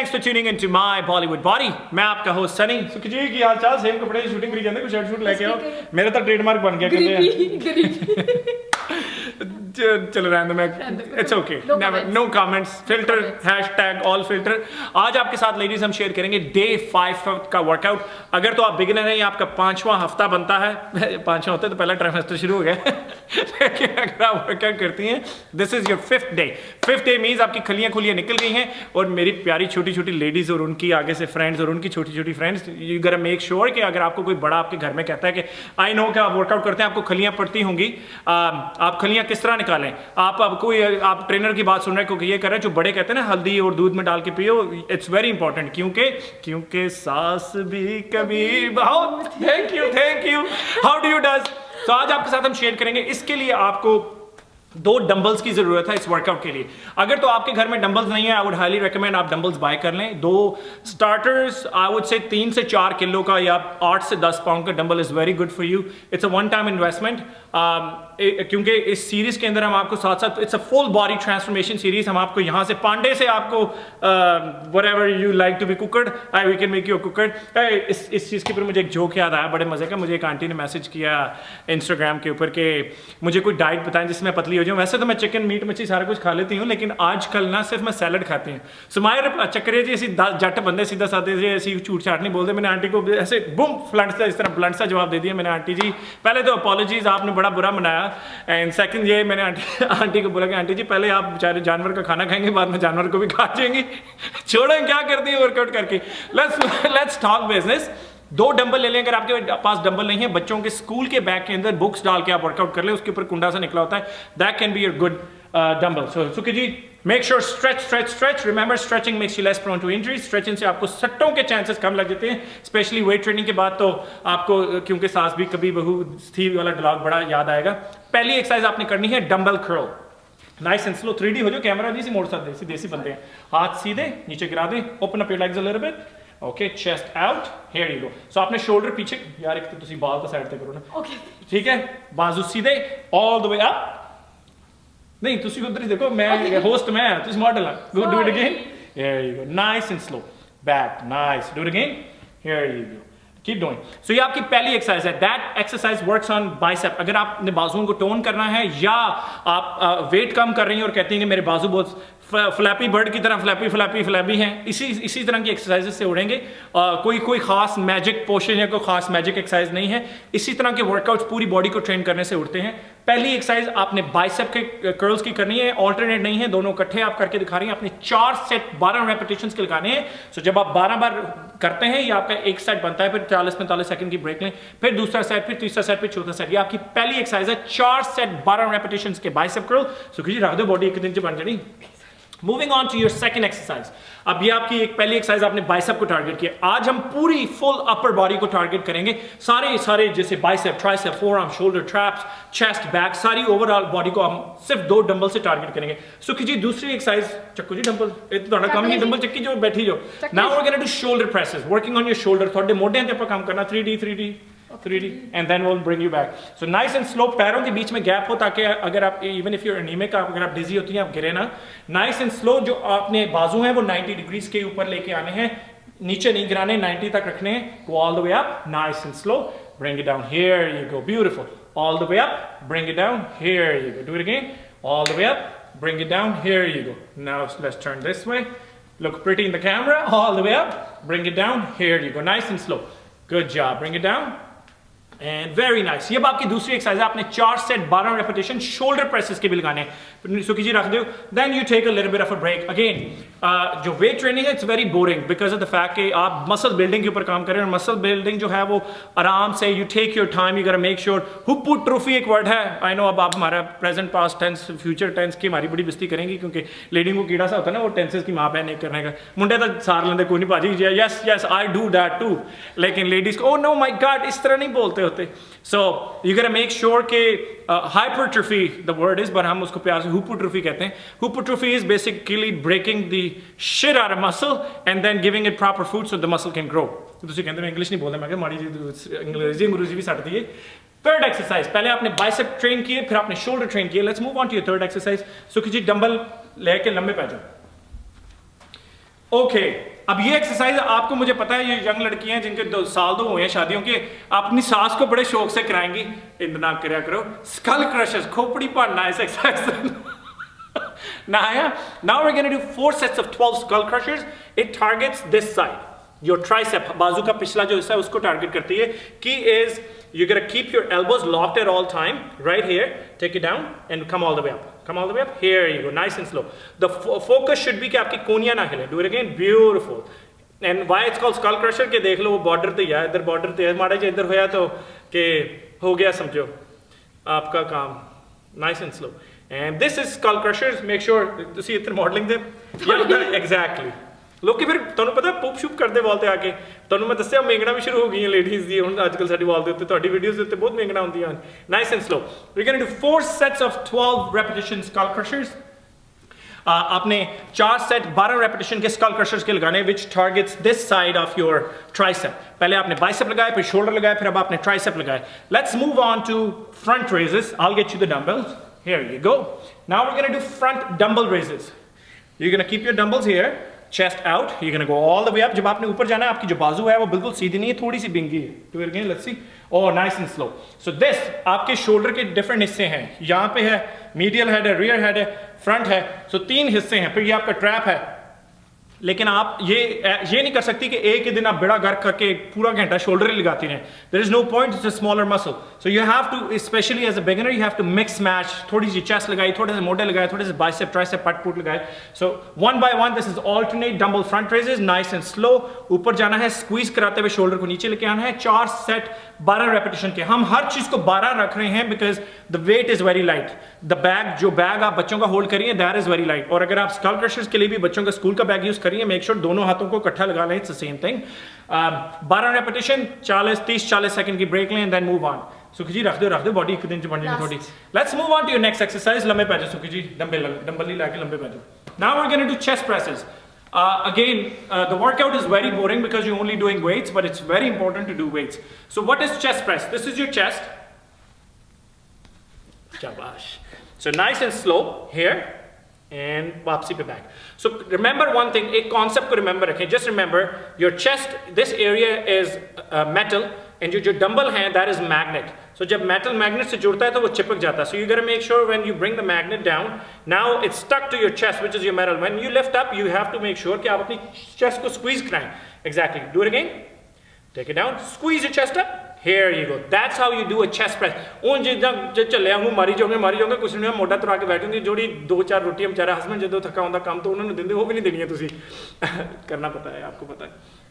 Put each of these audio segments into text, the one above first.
Thanks for tuning into my Bollywood body. मैं आपका host Sunny. सुखी जी की हाल चाल? सेम कपड़े की शूटिंग करी जाते, कुछ शर्ट शूट लेके आओ। मेरा तो ट्रेडमार्क बन गया कहते चलो रहने मैं, it's okay, no comments, filter hashtag all filter. आज आपके साथ लेडीज हम शेयर करेंगे डे 5 का वर्कआउट। अगर तो आप बिगिनर हैं, आपका 5वां हफ्ता बनता है, 5वां होता है तो पहला ट्राइमेस्टर शुरू हो गया लेकिन अगर आप वर्कआउट करती हैं, this is your 5th day. 5th day means आपकी खलियां खुलियां निकल गई हैं और मेरी प्यारी छोटी छोटी लेडीज और उनकी आगे से फ्रेंड्स और उनकी छोटी छोटी friends, you gotta make sure कि अगर आपको कोई बड़ा आपके घर में कहता है कि आई नो कि आप वर्कआउट करते हैं, आपको खलियां पड़ती होंगी, आप खलियां किस तरह निकालें? आप ट्रेनर की बात सुन रहे हैं क्योंकि ये कर रहे हैं जो बड़े कहते हैं ना, हल्दी और दूध में डाल के पियो। इट्स वेरी इंपॉर्टेंट, क्योंकि सास भी कभी बहुत। Thank you how do you does. तो आज आपके साथ हम शेयर करेंगे, इसके लिए आपको 2 डंबल्स की जरूरत है इस वर्कआउट के लिए। अगर तो आपके घर में डंबल्स नहीं है, आई वुड हाईली रिकमेंड आप डंबल्स बाय कर लें। 2 स्टार्टर्स, आई वुड से 3 से 4 किलो का या 8 से 10 पाउंड का dumbbell is very good for you. It's a one time investment, क्योंकि इस सीरीज के अंदर हम आपको साथ साथ, it's a full body transformation series. हम आपको यहाँ से पांडे से आपको whatever you like to be cooked, we can make you cooked. इस चीज़ के ऊपर मुझे एक जोक याद आया बड़े मजे का। मुझे एक आंटी ने मैसेज किया इंस्टाग्राम के ऊपर कि मुझे कोई डाइट बताएं जिसमें पतली हो जाऊँ। वैसे तो मैं चिकन मीट मच्छी सारा कुछ खा लेती हूँ, लेकिन आजकल ना सिर्फ मैं सैलड खाती हूँ। सुमायर चक्कर जी, ऐसी जट बंदे सीधा साधे से ऐसी छूट छाट नहीं बोलते। मैंने आंटी को ऐसे बुम फ्लंट सा, इस तरह ब्लंट सा जवाब दे दिया मैंने। आंटी जी पहले तो अपॉलॉजीज, आपने बड़ा बुरा मनाया, एंड सेकंड ये मैंने आंटी को बोला कि आंटी जी पहले आप बेचारे जानवर का खाना खाएंगे, बाद में जानवर को भी खा जाएंगे। छोड़ें, क्या करती है वर्कआउट करके। Let's talk business. 2 डंबल ले लें। अगर आपके पास डंबल नहीं है, बच्चों के स्कूल के बैग के अंदर बुक्स डाल के आप वर्कआउट कर ले, उसके ऊपर कुंडा सा निकला होता है, that can be your good dumbbell. So Sukhi ji, make sure stretch. Remember, stretching makes you less prone to injury. Stretching से आपको सट्टों के चांसेस कम लग जाते हैं, स्पेशली वेट ट्रेनिंग के बाद। तो आपको, क्योंकि सास भी कभी बहू थी वाला डायलॉग बड़ा याद आएगा। पहली एक्सरसाइज आपने करनी है dumbbell curl. Nice and slow, 3D हो जाओ, कैमरा नहीं सी मोड़ सकते, देसी बनते हैं। हाथ सीधे नीचे गिरा दें, open up your legs a little bit, okay, chest out, here you go. So आपने शोल्डर पीछे, यार एक तो तुसी बाल तो साइड तक करो ना, ओके ठीक है, बाजू सीधे ऑल द वे अप। नहीं तुसी उधर ही देखो, मैं होस्ट मैं, तुसी मॉडल है। Go do it again, here you go, nice and slow, back, nice, do it again, here you go, keep doing. So ये आपकी पहली एक्सरसाइज है। That exercise works on bicep. अगर आपने बाजुओं को टोन करना है, या आप वेट कम कर रही हैं और कहती हैं कि मेरे बाजू बहुत फ्लैपी बर्ड की तरह फ्लैपी हैं, इसी तरह की एक्सरसाइजेस से उड़ेंगे। कोई खास मैजिक पोशन या कोई खास मैजिक एक्सरसाइज नहीं है। इसी तरह के वर्कआउट्स पूरी बॉडी को ट्रेन करने से उड़ते हैं। पहली एक्सरसाइज आपने बाइसेप के कर्ल्स की करनी है, ऑल्टरनेट नहीं है, दोनों इकट्ठे आप करके दिखा रही हैं। आपने 4 सेट 12 रेपिटेशंस के लगाने हैं। सो जब आप 12 बार करते हैं, ये आपका एक सेट बनता है, फिर 40-45 सेकंड की ब्रेक लें, फिर दूसरा सेट, फिर तीसरा सेट, फिर चौथा सेट। ये आपकी पहली एक्सरसाइज है, 4 सेट 12 रेपिटेशंस के बाइसेप कर्ल। सो जी रख दो, बॉडी एक दिन से बन जानी। Moving on to your second exercise. अब ये आपकी एक पहली एक्सरसाइज आपने बाइसेप को टारगेट किया। आज हम पूरी फुल अपर बॉडी को टारगेट करेंगे। सारे जैसे bicep, tricep, forearm, shoulder, traps, chest, back, सारी ओवरऑल बॉडी को हम सिर्फ 2 डंबल से टारगेट करेंगे। सुखी जी दूसरी एक्सरसाइज, चक्कू जी डंबल थोड़ा कम ही डंबल चक्की जो बैठी जो। Now we are gonna do shoulder presses, working on your shoulder. थोड़े मोढे ते काम करना, 3D and then we'll bring you back. So nice and slow, पैरों के बीच में गैप हो, ताकि अगर आप even if you're anemic, अगर आप डिजी होती हैं, आप गिरे ना। Nice and slow, जो आपने बाजू हैं वो 90 डिग्रीज के ऊपर लेके आने हैं, नीचे नहीं गिराने, 90 तक रखने हैं। Go all the way up, nice and slow, bring it down, here you go, beautiful. All the way up, bring it down, here you go. Do it again, all the way up, bring it down, here you go. Now let's turn this way, look pretty in the camera, all the way up, bring it down, here you go, nice and slow. Good job, bring it down. And very nice. ये आपकी दूसरी exercise है। आपने 4 set 12 repetition shoulder presses के भी लगाने हैं। सुखी जी रख दो, then you take a little bit of a break. Again जो वेट ट्रेनिंग है, it's very boring because of the fact कि आप मसल बिल्डिंग के ऊपर काम कर रहे हैं। और मसल बिल्डिंग जो है वो आराम से, you take your time, you gotta make sure. Hypertrophy एक वर्ड है, आई नो। अब आप हमारा present, past tense, future tense की हमारी बड़ी बेइज्जती करेंगी, क्योंकि लेडी को कीड़ा सा होता है ना, वो टेंसेस की माँ बहन एक करने का। मुंडे तो सार लेंदे कोई नहीं भाजी, yes I do that too, लेकिन लेडीज को, ओह नो माय गॉड, इस तरह नहीं बोलते होते। So you gotta make sure कि हाइपरट्रोफी द वर्ड इज, पर हम उसको प्यार से हुप्परट्रोफी कहते हैं। Hypertrophy is basically breaking the shit out of muscle and then giving it proper food so the muscle can grow. तो तुसी कहते मैं इंग्लिश नहीं बोलता, मैं माड़ी जी अंग्रेजी भी सट दी है। थर्ड एक्सरसाइज, पहले आपने बाइसेप ट्रेन किए, फिर आपने शोल्डर ट्रेन किए। Let's move on to your third exercise. Sukhi ji dumbbell लेके लंबे पै जाओ। ओके, अब ये एक्सरसाइज आपको, मुझे पता है ये यंग लड़कियां हैं जिनके 2 साल हुए हैं शादियों के, अपनी सास को बड़े शौक से कराएंगी। इतना करया करो, स्कल क्रशर्स, खोपड़ी पड़ना इस exercise. Now we're going to do 4 sets of 12 skull crushers. It targets this side, your tricep, बाजू का पिछला जो हिस्सा है उसको टारगेट करती है। Key is you're going to keep your elbows locked at all time, right here. Take it down and come all the way up. Come all the way up. Here you go, nice and slow. The focus should be कि आपकी कोनियां ना हिले. Do it again, beautiful. And why it's called skull crusher के देख लो, वो border ते है, इधर बॉर्डर ते है, माड़ा जी इधर होया तो कि हो गया समझो आपका काम। Nice and slow. And this is skull crushers. Make sure to see it modeling them. Yeah, exactly. लोग फिर ਤੁਹਾਨੂੰ ਪਤਾ ਪੂਪ ਸ਼ੂਪ ਕਰਦੇ ਵਾਲ ਤੇ ਆ ਕੇ ਤੁਹਾਨੂੰ ਮੈਂ ਦੱਸਿਆ ਮੇਂਗਣਾ ਵੀ ਸ਼ੁਰੂ ਹੋ ਗਈਆਂ ਲੇਡੀਜ਼ ਦੀ ਹੁਣ ਅੱਜ ਕੱਲ ਸਾਡੀ ਵਾਲ ਦੇ ਉੱਤੇ ਤੁਹਾਡੀ ਵੀਡੀਓਜ਼ ਦੇ ਉੱਤੇ ਬਹੁਤ ਮੇਂਗਣਾ ਹੁੰਦੀਆਂ ਹਨ। Nice and slow we going to do 4 sets of 12 repetition skull crushers। आपने 4 सेट 12 रेपिटेशन के स्कल क्रशर्स के लगाने which targets this side of your tricep. पहले आपने बाइसेप लगाया, फिर शोल्डर लगाया, फिर अब आपने ट्राइसेप लगाया। Let's move on to front raises. I will get you the dumbbells. Here you go. Now we're going to do front dumbbell raises. You're going to keep your dumbbells here, chest out. You're going to go all the way up. जब आपने ऊपर जाना है, आपकी जो बाजू है वो बिल्कुल सीधी नहीं है, थोड़ी सी बिंगी है। Do it again, let's see. Oh, nice and slow. So this आपके शोल्डर के डिफरेंट हिस्से हैं। यहाँ पे है मीडियल हेड है, रियर हेड है, फ्रंट है। So 3 हिस्से हैं। फिर ये आपका ट्रैप है। लेकिन आप ये नहीं कर सकती कि एक ही दिन आप बेड़ा गर्क करके पूरा घंटा शोल्डर ही लगाती रहें। There is no point, it's a smaller muscle. So you have to, especially as a beginner, you have to mix match. थोड़ी सी चेस्ट लगाई, थोड़े से मोटे लगाए, थोड़े से बाइसेप ट्राइसेप पट पुट लगाए। सो 1 by 1 this is alternate dumbbell front raises, nice and slow. ऊपर जाना है, स्क्वीज कराते हुए शोल्डर को नीचे लेके आना है। 4 सेट 12 रेपिटेशन के। हम हर चीज को 12 रख रहे हैं because the weight is very light. The bag, जो बैग आप बच्चों का होल्ड करिए, दैट इज वेरी लाइट। और अगर आप स्कल क्रशर्स के लिए भी बच्चों का स्कूल का बैग यूज करिए, मेक श्योर दोनों हाथों को इकट्ठा लगा लें। It's the same thing. 12 repetition, 30-40 second की ब्रेक लें, देन मूव ऑन। सुखी जी रख दो बॉडी एक दिन बन जाएगी थोड़ी। Let's move on to your next exercise. लंबे पै जाओ सुखी जी, डंबल ही लाके लंबे पै जाओ। Now we are going to do chest presses. Again, the workout is very boring because you're only doing weights, but it's very important to do weights. So what is chest press? This is your chest. Shabash. So nice and slow here and वापसी पे back. So remember one thing, एक concept को remember रखें. Just remember your chest, this area is metal and जो dumbbell है that is magnet. So जब metal magnet से जुड़ता है तो वो चिपक जाता है. So you gotta make sure when you bring the magnet down, now it's stuck to your chest, which is your metal. When you lift up, you have to make sure कि आप अपनी chest को squeeze कराएं. Exactly. Do it again. Take it down. Squeeze your chest up. Here you go. That's how you do a chest press. उन जिद्दां चले हूँ मारी जाओगे कुछ नहीं मोटा तुरा के बैठे होंगे जोड़ी 2-4 रोटियां बेचारा हस्बैंड जो थका होंदा काम तो उन्होंने देंदे वो भी नहीं देनी है तुसी करना पता है आपको पता है।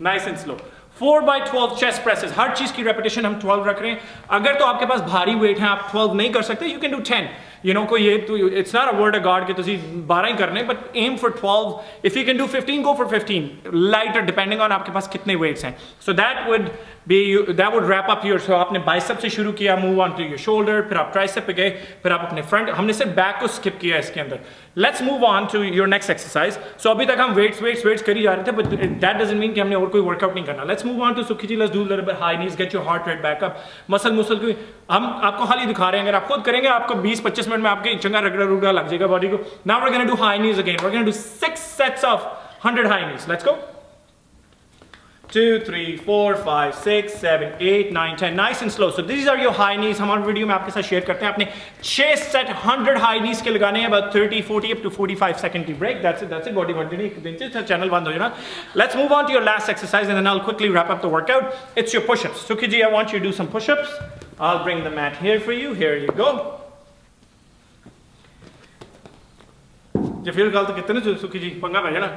Nice and slow. 4 by 12 chest presses. हर चीज की रेपिटेशन हम 12 रख रहे हैं। अगर तो आपके पास भारी वेट है आप 12 नहीं कर सकते, you can do 10. You know कोई ये तो it's not a word of God कि तुसी 12 ही करने, but aim for 12. If you can do 15, go for 15. Lighter depending on आपके पास कितने weights हैं. So that would wrap up your. So आपने bicep से शुरू किया, move on to your shoulder, फिर आप tricep पे गए, फिर आप अपने front. हमने सिर्फ back को skip किया इसके अंदर. Let's move on to your next exercise. So अभी तक हम weights करी जा रहे थे, but that doesn't mean कि हमने और कोई workout नहीं करना. Let's move on to Sukhi ji. Let's do a little bit high knees, get your heart rate back up. muscle को हम आपको खाली दिखा रहे हैं, अगर आप खुद करेंगे आपको 20-25 मिनट में आपके चंगा रगड़ा लग जाएगा बॉडी को. Now we're going to do high knees again. We're going to do 6 sets of 100 high knees. Let's go. 2, 3, 4, 5, 6, 7, 8, 9, 10. Nice and slow. So these are your high knees. हम हमारे वीडियो में आपके साथ शेयर करते हैं. आपने 6 सेट 100 high knees के लगाने हैं, about 30, 40 up to 45 second की break. That's it. Body continue. Channel बंद हो जाना. Let's move on to your last exercise and then I'll quickly wrap up the workout. It's your push-ups. Sukhi ji, I want you to do some push-ups. I'll bring the mat here for you. Here you go. जो फिर गलत कितने सुखी जी पंगा पै जाना.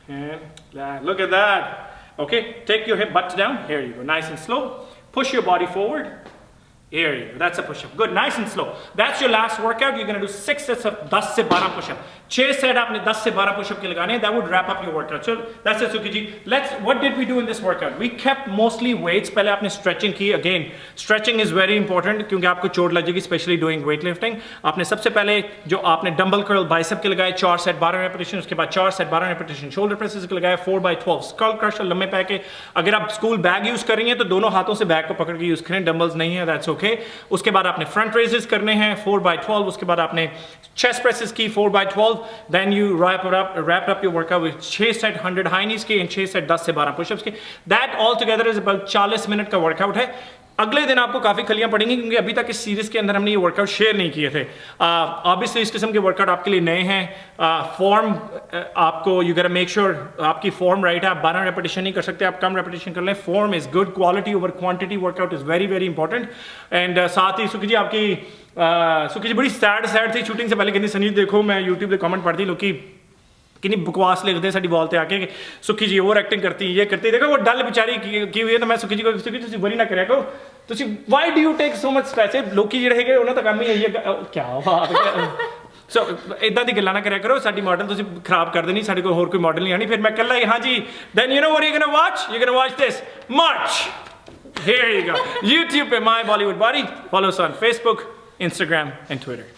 And look at that. Okay, take your hip butts down. Here you go, nice and slow. Push your body forward. Here you go, that's a push-up. Good, nice and slow. That's your last workout. You're going to do 6 sets of 10 से 12 push-up. 6 set आपने 10 से 12 push-up के लगाने. That would wrap up your workout. So that's it, Sukhi ji. What did we do in this workout? We kept mostly weights. पहले आपने stretching की. Again, stretching is very important क्योंकि आपको चोट लगेगी, especially doing weightlifting. आपने सबसे पहले जो आपने dumbbell curl bicep के लगाए 4 set 12 repetition. उसके बाद 4 set 12 repetition shoulder presses के लगाए 4 by 12 skull crusher लंबे पैके. अगर आप स्कूल बैग यूज करेंगे तो दोनों हाथों से बैग को पकड़ के यूज करें. डंबल्स नहीं है, that's okay. ओके। उसके बाद आपने फ्रंट रेजेस करने हैं 4x12, उसके बाद आपने चेस्ट प्रेसेस की 4x12, then you wrap up your workout with 6 set 100 high knees के एंड 6 सेट 10 से 12 पुशअप्स के। That all together is about 40 minute का वर्कआउट है। अगले दिन आपको काफ़ी खलियां पड़ेंगी क्योंकि अभी तक इस सीरीज के अंदर हमने ये वर्कआउट शेयर नहीं किए थे। ऑब्वियसली इस किस्म के वर्कआउट आपके लिए नए हैं। फॉर्म आपको यू गोटा मेक श्योर आपकी फॉर्म राइट है। आप 12 रेपिटेशन नहीं कर सकते, आप कम रेपिटेशन कर लें। Form is good, quality over quantity workout is very very important. And साथ ही सुखी जी आपकी सुखी जी बड़ी सैड थी शूटिंग से पहले, कहती सनी देखो मैं यूट्यूब पे कमेंट पढ़ती लोग कितनी बकवास लिखते हैं साड़ी वॉल पे आके कि सुखी जी ओवर एक्टिंग करती ये करती, देखो वो डल बेचारी की हुई है। तो मैं सुखी जी को तुसी वरी ना करया करो, तुसी why do you take so much stress. लोकी ਜਿਹੜੇ ਹੈਗੇ ਉਹਨਾਂ ਦਾ ਕੰਮ ਹੀ ਹੈ क्या बात है। सो इदां दी गल्लां ना करया करो, साडी मॉडल तुसी खराब कर देनी, साडे कोल होर कोई मॉडल नहीं आनी, फिर मैं कल्ला ही हाँ जी। Then you know what you gonna watch, you gonna watch this march. Here you go, YouTube पे My Bollywood Body, follow us on Facebook, Instagram and Twitter.